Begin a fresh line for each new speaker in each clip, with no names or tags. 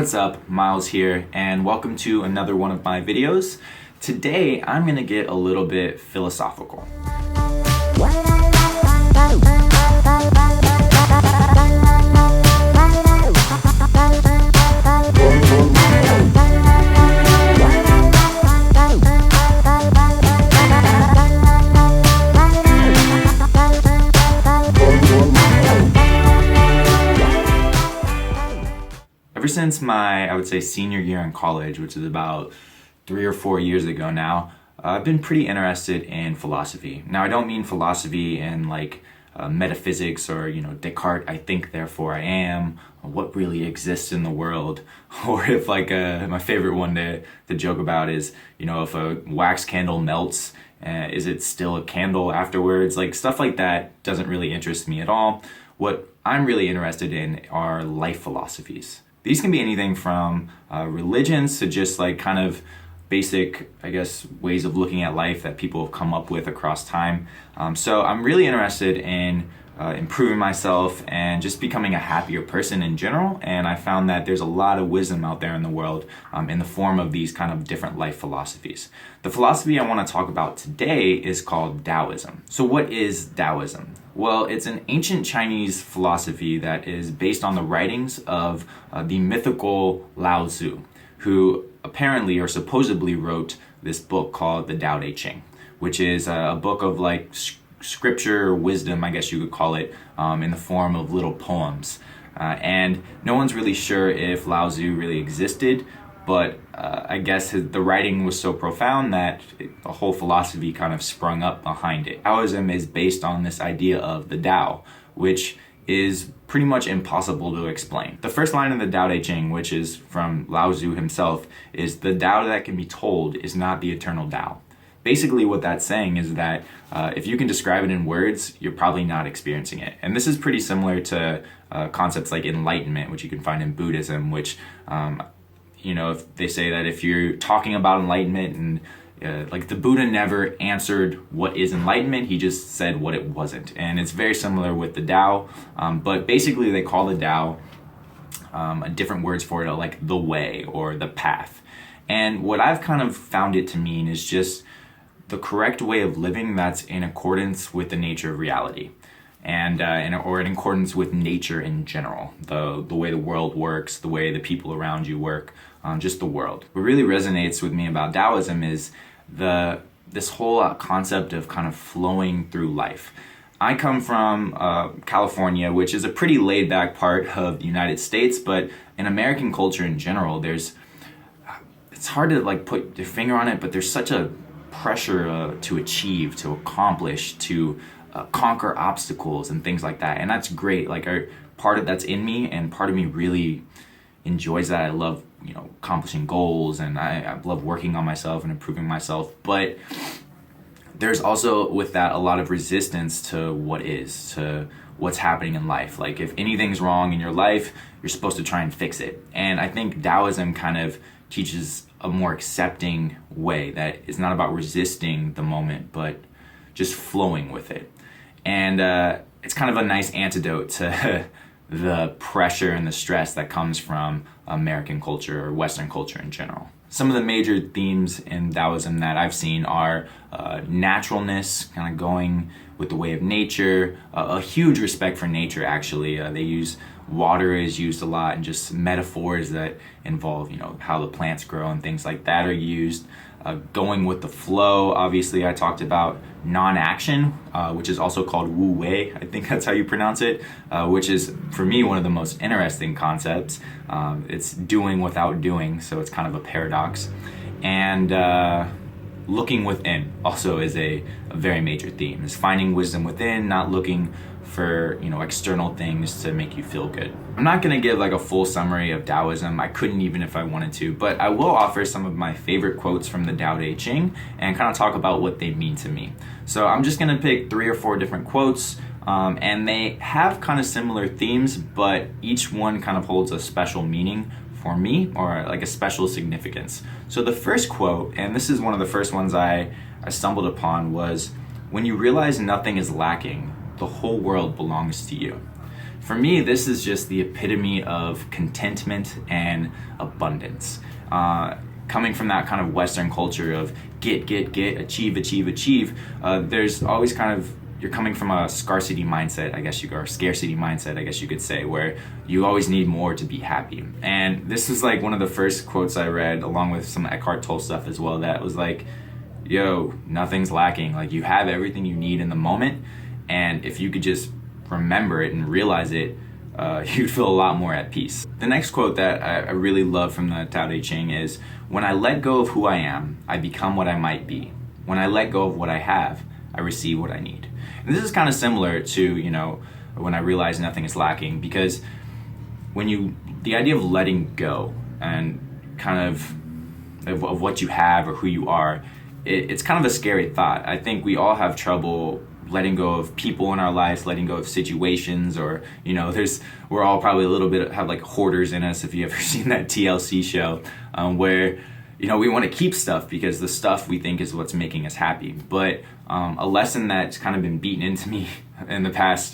What's up, Miles here, and welcome to another one of my videos. Today, I'm gonna get a little bit philosophical. Ever since my, I would say, senior year in college, which is about 3 or 4 years ago now, I've been pretty interested in philosophy. Now, I don't mean philosophy in metaphysics or, Descartes, I think, therefore I am, what really exists in the world. Or if my favorite one to joke about is, if a wax candle melts, is it still a candle afterwards? Stuff like that doesn't really interest me at all. What I'm really interested in are life philosophies. These can be anything from religions to just kind of basic, ways of looking at life that people have come up with across time. So I'm really interested in improving myself and just becoming a happier person in general. And I found that there's a lot of wisdom out there in the world in the form of these kind of different life philosophies. The philosophy I want to talk about today is called Taoism. So what is Taoism? Well, it's an ancient Chinese philosophy that is based on the writings of the mythical Lao Tzu, who apparently or supposedly wrote this book called the Tao Te Ching, which is a book of scripture or wisdom, I guess you could call it, in the form of little poems. And no one's really sure if Lao Tzu really existed, but I guess the writing was so profound that a whole philosophy kind of sprung up behind it. Taoism is based on this idea of the Tao, which is pretty much impossible to explain. The first line in the Tao Te Ching, which is from Lao Tzu himself, is the Tao that can be told is not the eternal Tao. Basically what that's saying is that if you can describe it in words, you're probably not experiencing it. And this is pretty similar to concepts like enlightenment, which you can find in Buddhism, which if they say that if you're talking about enlightenment and the Buddha never answered what is enlightenment, he just said what it wasn't. And it's very similar with the Tao, but basically they call the Tao different words for it, like the way or the path. And what I've kind of found it to mean is just the correct way of living that's in accordance with the nature of reality. And or in accordance with nature in general, the way the world works, the way the people around you work, just the world. What really resonates with me about Taoism is this whole concept of kind of flowing through life. I come from California, which is a pretty laid-back part of the United States, but in American culture in general, it's hard to put your finger on it, but there's such a pressure to achieve, to accomplish, to conquer obstacles and things like that. And that's great. Part of that's in me, and part of me really enjoys that. I love, accomplishing goals, and I love working on myself and improving myself. But there's also with that a lot of resistance to what's happening in life. If anything's wrong in your life, you're supposed to try and fix it. And I think Taoism kind of teaches a more accepting way that it's not about resisting the moment, but just flowing with it. And it's kind of a nice antidote to the pressure and the stress that comes from American culture or Western culture in general. Some of the major themes in Taoism that I've seen are naturalness, kind of going with the way of nature, a huge respect for nature actually. They use water is used a lot, and just metaphors that involve, how the plants grow and things like that are used. Going with the flow, obviously I talked about non-action, which is also called Wu Wei, I think that's how you pronounce it, which is for me one of the most interesting concepts. It's doing without doing, so it's kind of a paradox. And looking within also is a very major theme. It's finding wisdom within, not looking for external things to make you feel good. I'm not going to give a full summary of Taoism. I couldn't even if I wanted to, but I will offer some of my favorite quotes from the Tao Te Ching and kind of talk about what they mean to me. So I'm just going to pick 3 or 4 different quotes, and they have kind of similar themes, but each one kind of holds a special meaning for me, or a special significance. So the first quote, and this is one of the first ones I stumbled upon, was, "When you realize nothing is lacking, the whole world belongs to you." For me, this is just the epitome of contentment and abundance. Coming from that kind of Western culture of get, achieve, achieve, there's always kind of, you're coming from a scarcity mindset, or scarcity mindset, I guess you could say, where you always need more to be happy. And this was like one of the first quotes I read, along with some Eckhart Tolle stuff as well, that was like, yo, nothing's lacking. Like, you have everything you need in the moment, and if you could just remember it and realize it, you'd feel a lot more at peace. The next quote that I really love from the Tao Te Ching is, when I let go of who I am, I become what I might be. When I let go of what I have, I receive what I need. And this is kind of similar to, when I realize nothing is lacking, because the idea of letting go and kind of what you have or who you are, it's kind of a scary thought. I think we all have trouble letting go of people in our lives, letting go of situations, or, we're all probably a little bit, have like hoarders in us, if you ever seen that TLC show, where, we want to keep stuff because the stuff we think is what's making us happy. But a lesson that's kind of been beaten into me in the past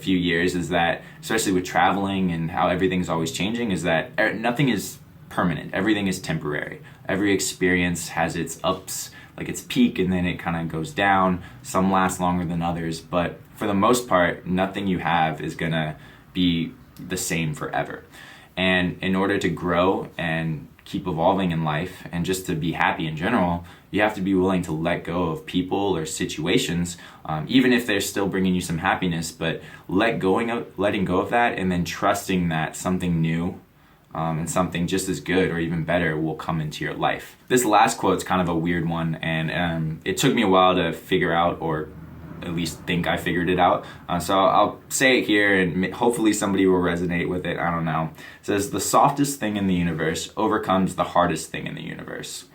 few years is that, especially with traveling and how everything's always changing, is that nothing is permanent. Everything is temporary. Every experience has its ups, like its peak, and then it kind of goes down. Some last longer than others, but for the most part, nothing you have is gonna be the same forever. And in order to grow and keep evolving in life, and just to be happy in general, you have to be willing to let go of people or situations, even if they're still bringing you some happiness, but letting go of that, and then trusting that something new and something just as good or even better will come into your life. This last quote is kind of a weird one, and it took me a while to figure out, or at least think I figured it out. So I'll say it here, and hopefully somebody will resonate with it. I don't know. It says, the softest thing in the universe overcomes the hardest thing in the universe.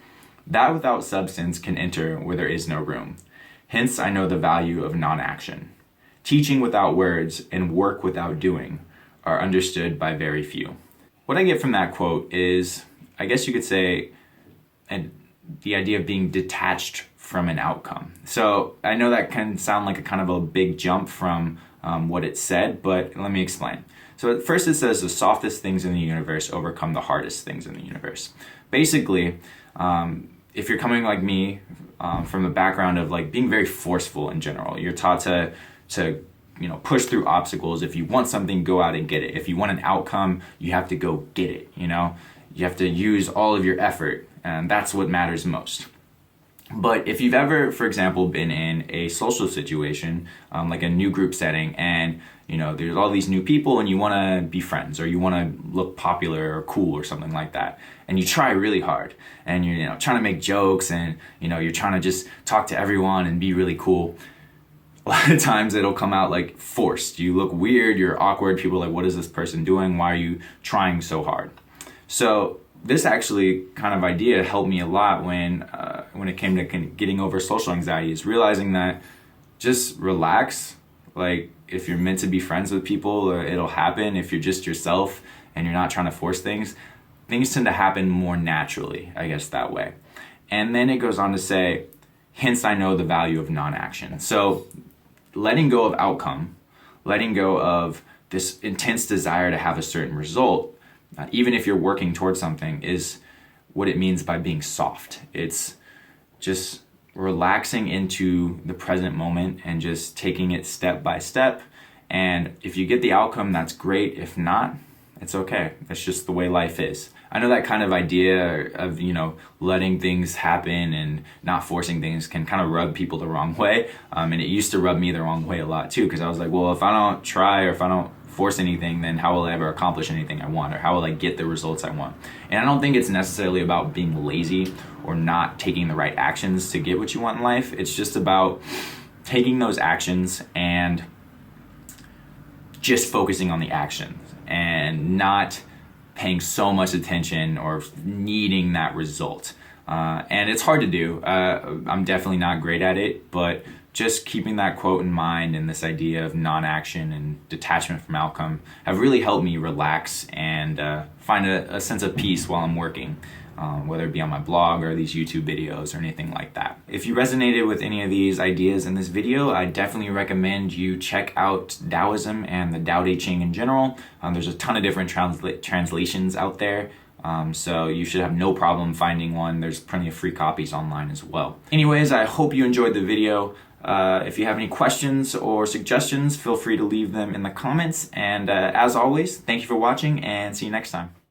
That without substance can enter where there is no room. Hence I know the value of non-action. Teaching without words and work without doing are understood by very few. What I get from that quote is, I guess you could say, the idea of being detached from an outcome. So I know that can sound like a kind of a big jump from what it said, but let me explain. So at first it says the softest things in the universe overcome the hardest things in the universe. Basically, if you're coming like me from the background of like being very forceful in general, you're taught to push through obstacles. If you want something, go out and get it. If you want an outcome, you have to go get it. You have to use all of your effort, and that's what matters most. But if you've ever, for example, been in a social situation, like a new group setting, and there's all these new people, and you want to be friends, or you want to look popular or cool or something like that, and you try really hard, and you're trying to make jokes, and you're trying to just talk to everyone and be really cool. A lot of times it'll come out like forced. You look weird, you're awkward, people are like, what is this person doing? Why are you trying so hard? So this actually kind of idea helped me a lot when it came to getting over social anxiety, is realizing that just relax. Like, if you're meant to be friends with people, it'll happen. If you're just yourself and you're not trying to force things tend to happen more naturally, I guess, that way. And then it goes on to say, hence I know the value of non-action. So letting go of outcome, letting go of this intense desire to have a certain result, even if you're working towards something, is what it means by being soft. It's just relaxing into the present moment and just taking it step by step. And if you get the outcome, that's great. If not, it's okay. That's just the way life is. I know that kind of idea of, letting things happen and not forcing things can kind of rub people the wrong way. And it used to rub me the wrong way a lot too, because I was like, well, if I don't try, or if I don't force anything, then how will I ever accomplish anything I want, or how will I get the results I want? And I don't think it's necessarily about being lazy or not taking the right actions to get what you want in life. It's just about taking those actions and just focusing on the actions and not paying so much attention or needing that result. And it's hard to do. I'm definitely not great at it, but just keeping that quote in mind and this idea of non-action and detachment from outcome have really helped me relax and find a sense of peace while I'm working. whether it be on my blog or these YouTube videos or anything like that. If you resonated with any of these ideas in this video, I definitely recommend you check out Taoism and the Tao Te Ching in general. There's a ton of different translations out there. So you should have no problem finding one. There's plenty of free copies online as well. Anyways, I hope you enjoyed the video. If you have any questions or suggestions, feel free to leave them in the comments. And as always, thank you for watching and see you next time.